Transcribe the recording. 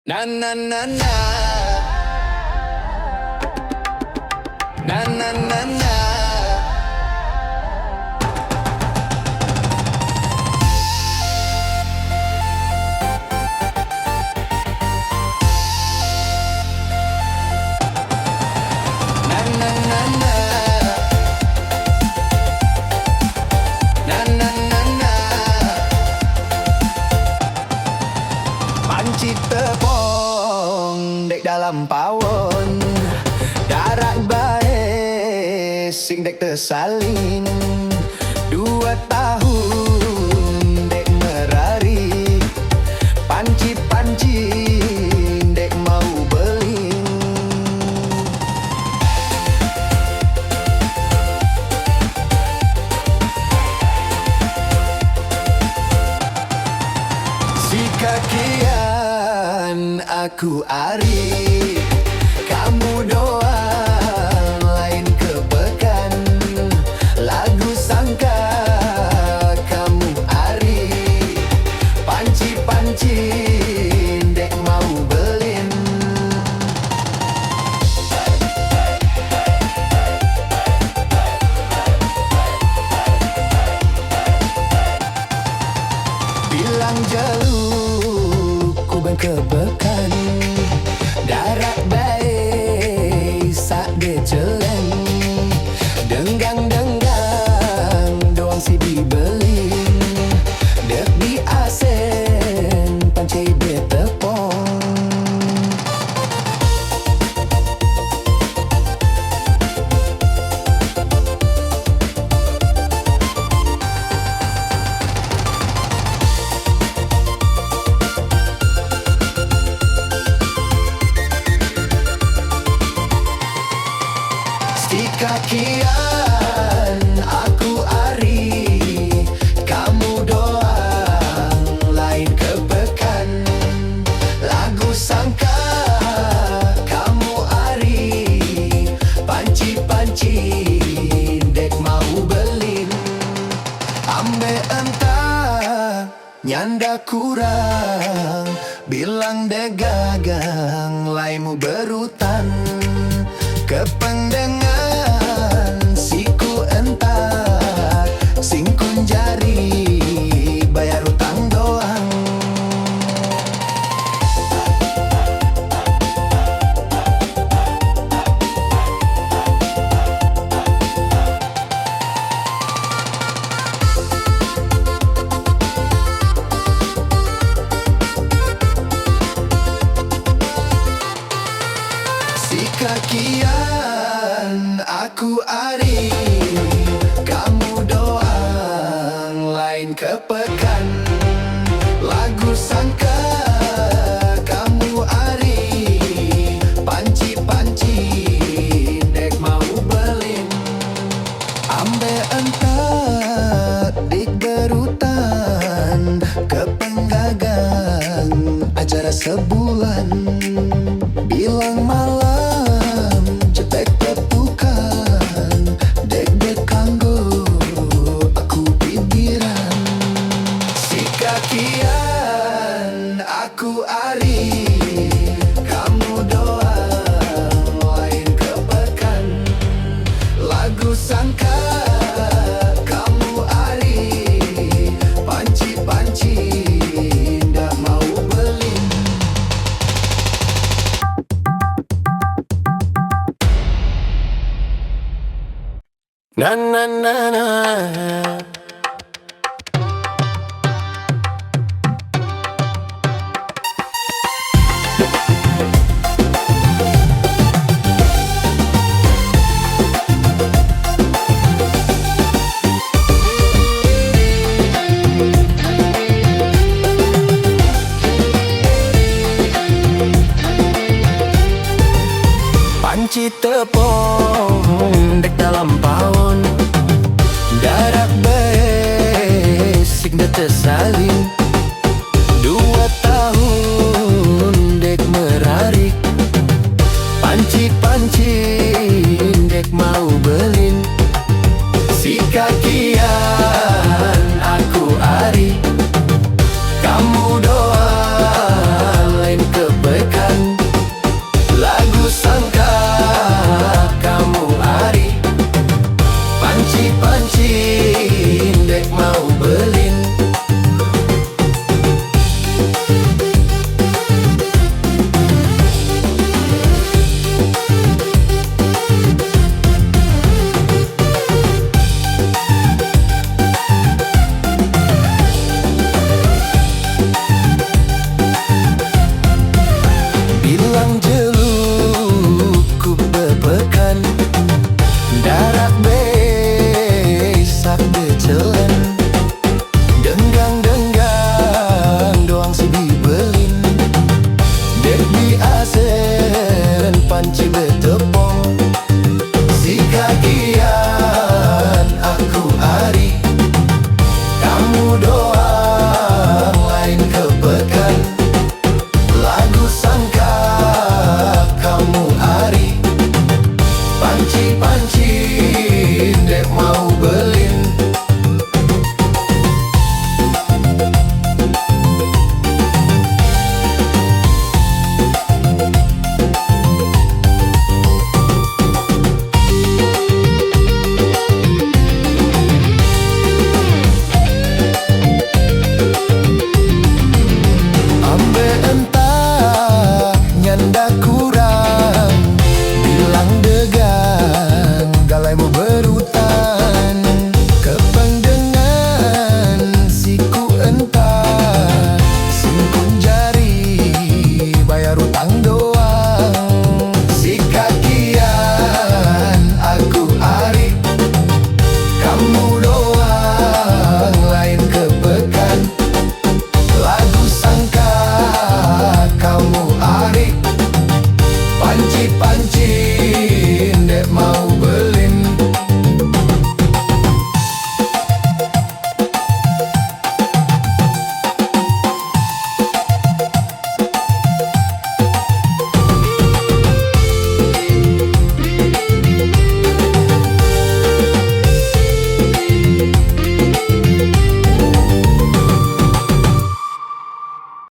Na na na na na na na na na na na na na na na na panci tepong dek dalam pawon darat bae sing dek tersalin 2 tahun dek merari panci-panci dek mau beling si kakian aku ari kamu doang lain kepekan lagu sangka kamu ari panci-panci dek mau belin bilang jaluk ku ben kebekan darat bae sak de celeng denggang-denggang doang si dibelin dek di asen panci de tepong si kakian aku ari kamu doang lain kepekan lagu sangka kamu ari panci-panci dek mau belin ambe entah nyanda kurang bilang dek gagang laimu berutan kependengan siku entak singkun jari bayar utang doang si kakian aku ari kamu doang lain kepekan lagu sangka kamu ari panci-panci dek mau belin ambe entak dik berutan kepenggagan acara sebulan bilang malam cetek tepukan dek kanggo aku pikiran si kakian aku ari kamu doang lain kepekan lagu sangka kamu ari panci-panci ndak mau belin na na na na panci tepong